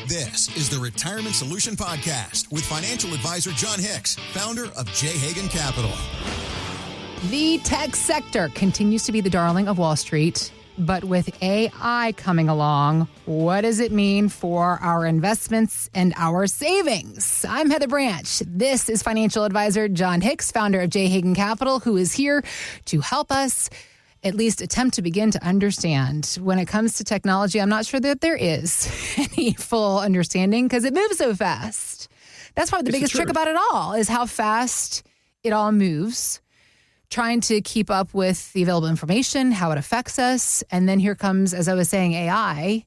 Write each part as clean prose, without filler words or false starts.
This is the Retirement Solution Podcast with financial advisor Jon Hicks, founder of J. Hagan Capital. The tech sector continues to be the darling of Wall Street, but with AI coming along, what does it mean for our investments and our savings? I'm Heather Branch. This is financial advisor Jon Hicks, founder of J. Hagan Capital, who is here to help us at least attempt to begin to understand. When it comes to technology, I'm not sure that there is any full understanding because it moves so fast. That's probably the biggest trick about it all is how fast it all moves. Trying to keep up with the available information, how it affects us. And then here comes, as I was saying, AI.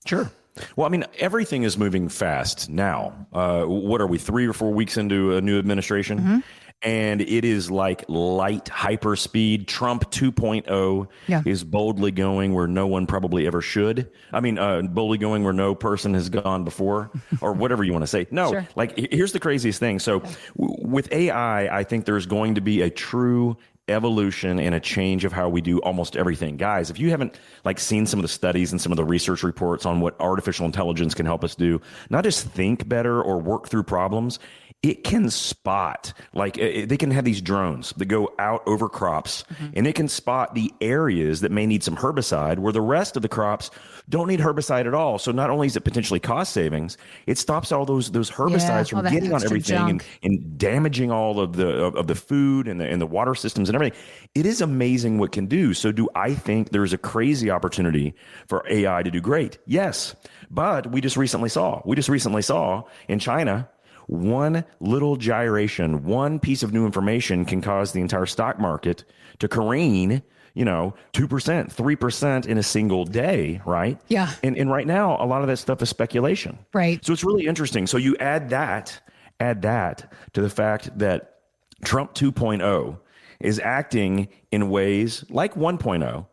Sure. Well, I mean, everything is moving fast now. What are we, 3 or 4 weeks into a new administration? Mm-hmm. And it is like light hyperspeed. Trump 2.0 is boldly going where no one probably ever should. I mean, boldly going where no person has gone before or whatever you want to say. No, sure. Like here's the craziest thing. So with AI, I think there's going to be a true evolution and a change of how we do almost everything. Guys, if you haven't seen some of the studies and some of the research reports on what artificial intelligence can help us do, not just think better or work through problems, it can spot, they can have these drones that go out over crops, and it can spot the areas that may need some herbicide where the rest of the crops don't need herbicide at all. So not only is it potentially cost savings, it stops all those herbicides from getting on everything and damaging all of the food and the water systems and everything. It is amazing what it can do. So do I think there's a crazy opportunity for AI to do great? Yes. But we just recently saw in China, one little gyration, one piece of new information can cause the entire stock market to careen, 2%, 3% in a single day, right? Yeah. And right now, a lot of that stuff is speculation. Right. So it's really interesting. So you add that to the fact that Trump 2.0 is acting in ways like 1.0,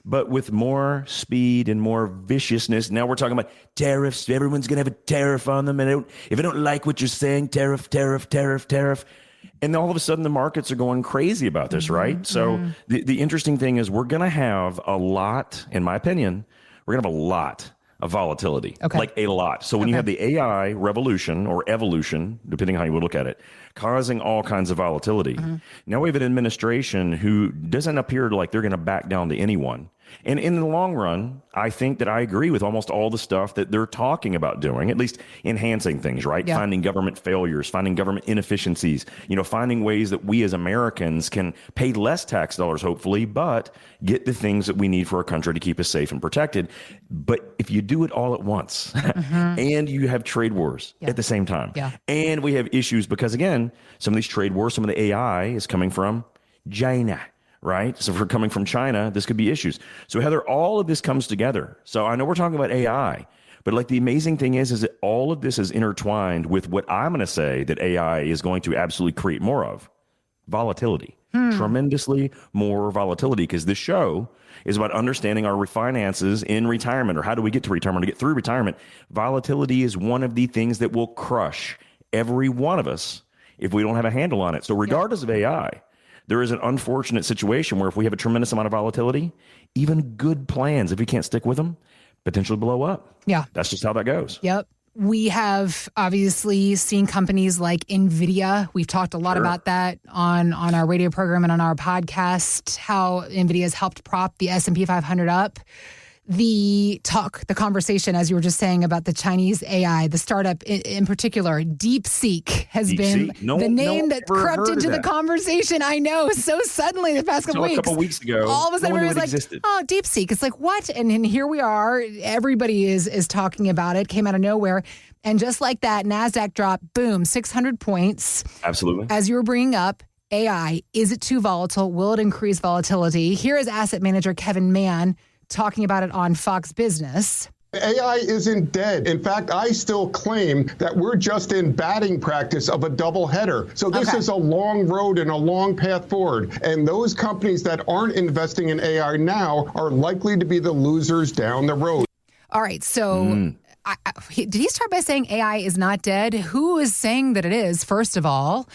but with more speed and more viciousness. Now we're talking about tariffs. Everyone's going to have a tariff on them. And if I don't like what you're saying, tariff. And all of a sudden the markets are going crazy about this, right? So the interesting thing is we're going to have a lot, in my opinion, we're going to have a lot of volatility, a lot. So when you have the AI revolution or evolution, depending on how you would look at it, causing all kinds of volatility. Now we have an administration who doesn't appear like they're going to back down to anyone. And in the long run, I think that I agree with almost all the stuff that they're talking about doing, at least enhancing things, right? Yeah. Finding government failures, finding government inefficiencies, finding ways that we as Americans can pay less tax dollars, hopefully, but get the things that we need for our country to keep us safe and protected. But if you do it all at once and you have trade wars at the same time, and we have issues because, again, some of these trade wars, some of the AI is coming from China. Right? So if we're coming from China, this could be issues. So Heather, all of this comes together. So I know we're talking about AI, but the amazing thing is that all of this is intertwined with what I'm going to say that AI is going to absolutely create more of: volatility. Tremendously more volatility, because this show is about understanding our finances in retirement, or how do we get to retirement, to get through retirement. Volatility is one of the things that will crush every one of us if we don't have a handle on it. So regardless of AI, there is an unfortunate situation where if we have a tremendous amount of volatility, even good plans, if we can't stick with them, potentially blow up. Yeah. That's just how that goes. Yep. We have obviously seen companies like NVIDIA. We've talked a lot about that on our radio program and on our podcast, how NVIDIA has helped prop the S&P 500 up. The conversation, as you were just saying, about the Chinese AI, the startup in particular, DeepSeek has been the name that crept into the conversation. I know, so suddenly the past couple weeks. A couple weeks ago, all of a sudden everyone was like, oh, DeepSeek. It's like, what? And here we are. Everybody is talking about it. Came out of nowhere. And just like that, NASDAQ dropped, boom, 600 points. Absolutely. As you were bringing up, AI, is it too volatile? Will it increase volatility? Here is asset manager Kevin Mann talking about it on Fox Business. AI isn't dead. In fact, I still claim that we're just in batting practice of a double header. So this is a long road and a long path forward. And those companies that aren't investing in AI now are likely to be the losers down the road. All right. So did he start by saying AI is not dead? Who is saying that it is, first of all?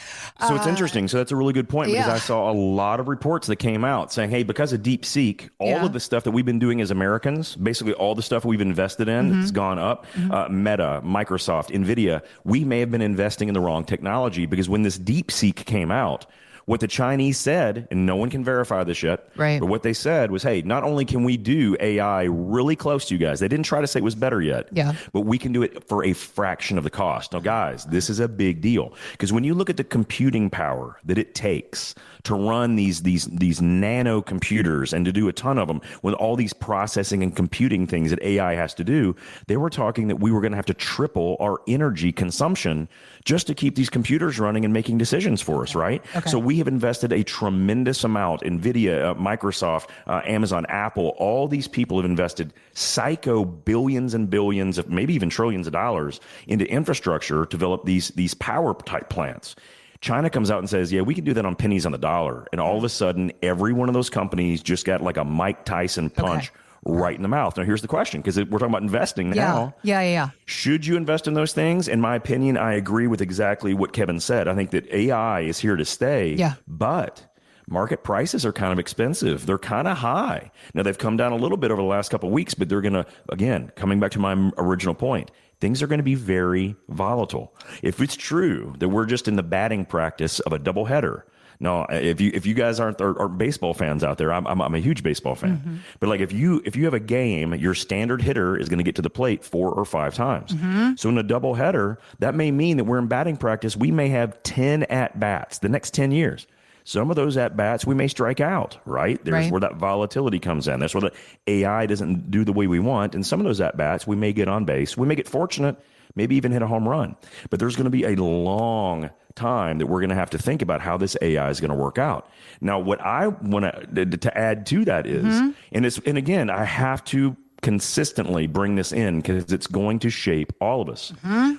So it's interesting. So that's a really good point because yeah. I saw a lot of reports that came out saying, hey, because of DeepSeek, all of the stuff that we've been doing as Americans, basically all the stuff we've invested in, has gone up. Meta, Microsoft, NVIDIA, we may have been investing in the wrong technology because when this DeepSeek came out, what the Chinese said, and no one can verify this yet, right. but what they said was, hey, not only can we do AI really close to you guys, they didn't try to say it was better yet, but we can do it for a fraction of the cost. Now, guys, this is a big deal because when you look at the computing power that it takes to run these nano computers and to do a ton of them with all these processing and computing things that AI has to do, they were talking that we were going to have to triple our energy consumption just to keep these computers running and making decisions for us, right? Okay. So we have invested a tremendous amount. NVIDIA, Microsoft, Amazon, Apple, all these people have invested psycho billions and billions of maybe even trillions of dollars into infrastructure to develop these power type plants. China comes out and says, yeah, we can do that on pennies on the dollar. And all of a sudden, every one of those companies just got like a Mike Tyson punch right in the mouth. Now, here's the question, because we're talking about investing now. Yeah. Should you invest in those things? In my opinion, I agree with exactly what Kevin said. I think that AI is here to stay, but market prices are kind of expensive. They're kind of high. Now, they've come down a little bit over the last couple of weeks, but they're going to, again, coming back to my original point, things are going to be very volatile. If it's true that we're just in the batting practice of a doubleheader. No, if you guys aren't baseball fans out there, I'm a huge baseball fan. But like if you have a game, your standard hitter is going to get to the plate 4 or 5 times. So in a doubleheader, that may mean that we're in batting practice. We may have 10 at bats the next 10 years. Some of those at bats we may strike out, right? There's where that volatility comes in. That's where the AI doesn't do the way we want. And some of those at bats we may get on base. We may get fortunate, maybe even hit a home run. But there's going to be a long time that we're going to have to think about how this AI is going to work out. Now, what I want to add to that is, and again, I have to consistently bring this in because it's going to shape all of us.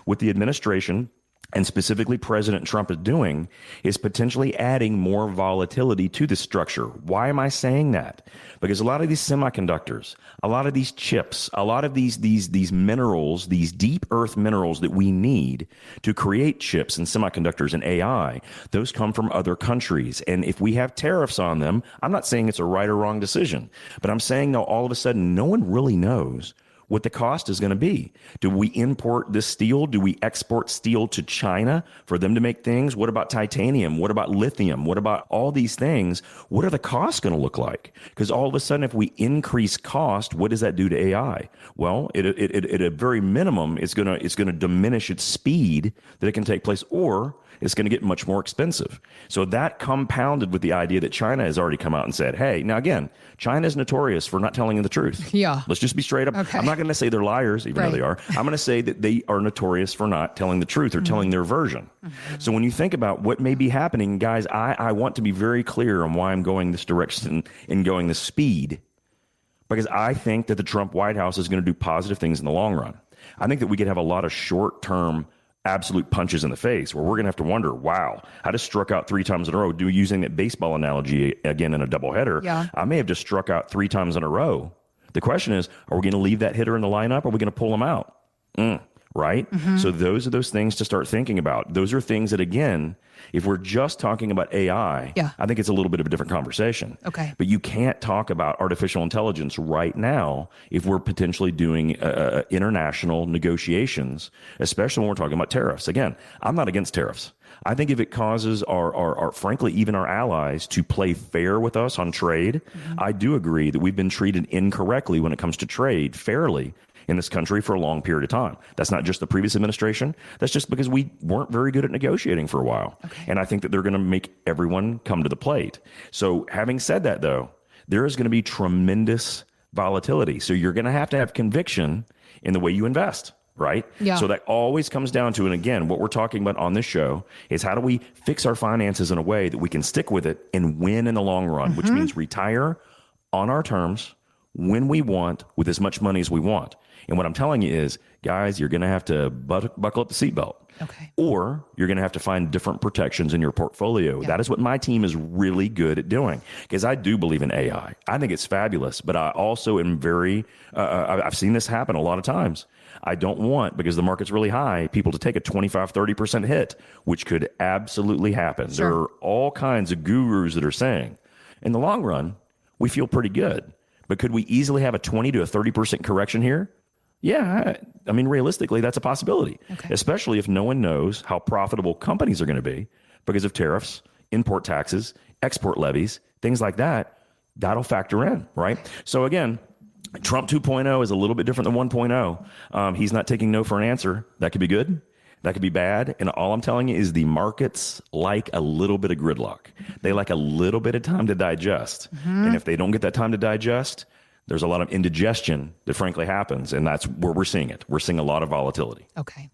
With the administration, and specifically President Trump is doing, is potentially adding more volatility to the structure. Why am I saying that? Because a lot of these semiconductors, a lot of these chips, a lot of these minerals, these deep earth minerals that we need to create chips and semiconductors and AI, those come from other countries. And if we have tariffs on them, I'm not saying it's a right or wrong decision, but I'm saying now all of a sudden no one really knows what the cost is going to be. Do we import this steel? Do we export steel to China for them to make things? What about titanium? What about lithium? What about all these things? What are the costs going to look like? Because all of a sudden, if we increase cost, what does that do to AI? Well, at a very minimum, it's going to diminish its speed that it can take place, or it's going to get much more expensive. So that compounded with the idea that China has already come out and said, hey, now again, China is notorious for not telling the truth. Yeah. Let's just be straight up. Okay. I'm not going to say they're liars, even though they are. I'm going to say that they are notorious for not telling the truth or telling their version. So when you think about what may be happening, guys, I want to be very clear on why I'm going this direction and going this speed, because I think that the Trump White House is going to do positive things in the long run. I think that we could have a lot of short-term absolute punches in the face where we're going to have to wonder, wow, I just struck out 3 times in a row. Using that baseball analogy again in a doubleheader, I may have just struck out 3 times in a row. The question is, are we going to leave that hitter in the lineup or are we going to pull him out? Right? So those are those things to start thinking about. Those are things that, again, if we're just talking about AI, I think it's a little bit of a different conversation. Okay. But you can't talk about artificial intelligence right now if we're potentially doing international negotiations, especially when we're talking about tariffs. Again, I'm not against tariffs. I think if it causes our frankly, even our allies to play fair with us on trade, I do agree that we've been treated incorrectly when it comes to trade fairly in this country for a long period of time. That's not just the previous administration. That's just because we weren't very good at negotiating for a while. And I think that they're going to make everyone come to the plate. So having said that, though, there is going to be tremendous volatility. So you're going to have conviction in the way you invest. Right? Yeah. So that always comes down to, and again, what we're talking about on this show is how do we fix our finances in a way that we can stick with it and win in the long run, which means retire on our terms when we want with as much money as we want. And what I'm telling you is, guys, you're going to have to buckle up the seatbelt. Okay. Or you're going to have to find different protections in your portfolio. That is what my team is really good at doing, because I do believe in AI. I think it's fabulous, but I also am very, I've seen this happen a lot of times. I don't want, because the market's really high, people to take a 25, 30% hit, which could absolutely happen. Sure. There are all kinds of gurus that are saying, in the long run, we feel pretty good. But could we easily have a 20 to a 30% correction here? Yeah, I mean, realistically, that's a possibility, especially if no one knows how profitable companies are going to be because of tariffs, import taxes, export levies, things like that. That'll factor in, right? So again, Trump 2.0 is a little bit different than 1.0. He's not taking no for an answer. That could be good. That could be bad. And all I'm telling you is the markets like a little bit of gridlock. They like a little bit of time to digest. And if they don't get that time to digest, there's a lot of indigestion that frankly happens. And that's where we're seeing it. We're seeing a lot of volatility. Okay.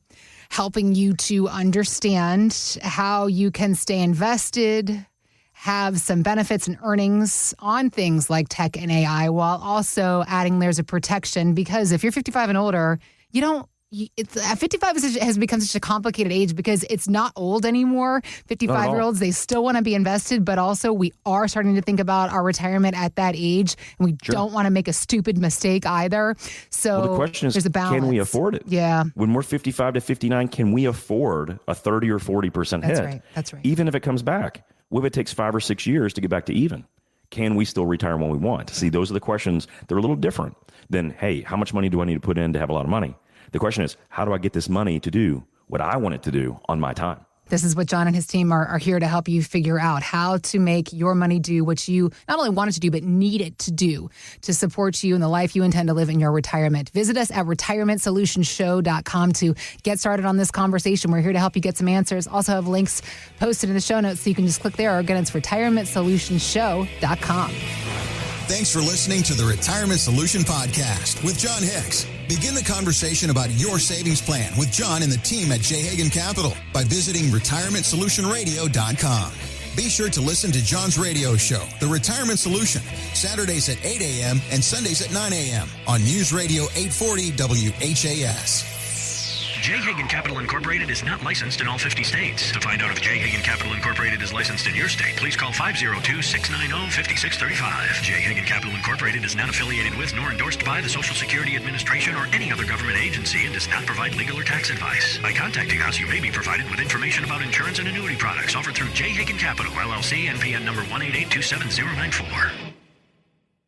Helping you to understand how you can stay invested, have some benefits and earnings on things like tech and AI, while also adding layers of protection. Because if you're 55 and older, 55 has become such a complicated age because it's not old anymore. 55-year-olds, they still want to be invested, but also we are starting to think about our retirement at that age, and we don't want to make a stupid mistake either. So the question is, there's a balance. Can we afford it? Yeah. When we're 55 to 59, can we afford a 30 or 40% hit? That's right. Even if it comes back. What if it takes 5 or 6 years to get back to even? Can we still retire when we want? See, those are the questions. They're a little different than, hey, how much money do I need to put in to have a lot of money? The question is, how do I get this money to do what I want it to do on my time? This is what Jon and his team are here to help you figure out, how to make your money do what you not only want it to do, but need it to do to support you in the life you intend to live in your retirement. Visit us at retirementsolutionshow.com to get started on this conversation. We're here to help you get some answers. Also have links posted in the show notes, so you can just click there. Or again, it's retirementsolutionshow.com. Thanks for listening to the Retirement Solution Podcast with Jon Hicks. Begin the conversation about your savings plan with Jon and the team at J. Hagan Capital by visiting retirementsolutionradio.com. Be sure to listen to Jon's radio show, The Retirement Solution, Saturdays at 8 a.m. and Sundays at 9 a.m. on News Radio 840 WHAS. J. Hagan Capital Incorporated is not licensed in all 50 states. To find out if J. Hagan Capital Incorporated is licensed in your state, please call 502-690-5635. J. Hagan Capital Incorporated is not affiliated with nor endorsed by the Social Security Administration or any other government agency and does not provide legal or tax advice. By contacting us, you may be provided with information about insurance and annuity products offered through J. Hagan Capital, LLC, NPN number 188279094.